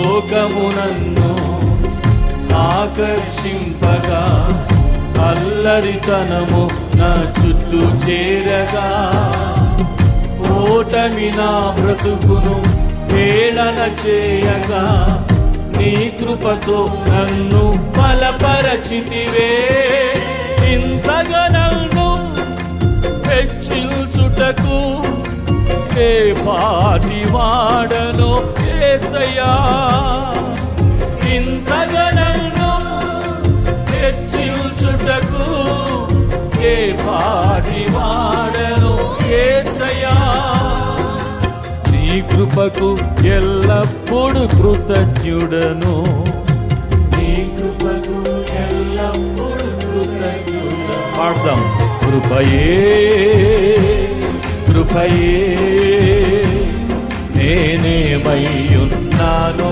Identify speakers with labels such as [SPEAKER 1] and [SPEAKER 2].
[SPEAKER 1] లోకమునన్ను ఆకర్షింపగా అల్లరితనము నా చుట్టూ చేరగా ఓటమి నా బ్రతుకును హేళన చేయగా నీ కృపతో నన్ను బలపరచితివే. ఇంతగా నన్ను హెచ్చించుటకు ఏ పాటి వాడనో యేసయ్యా. ఇంతగా నన్ను హెచ్చించుటకు ఏ పాటి వాడనో యేసయ్యా. నీ కృపకు ఎల్లప్పుడు కృతజ్ఞుడను, నీ కృపకు ఎల్లప్పుడు కృతజ్ఞుడను. పాడదాం. కృపయే కృపయే నేనేమై ఉన్నాను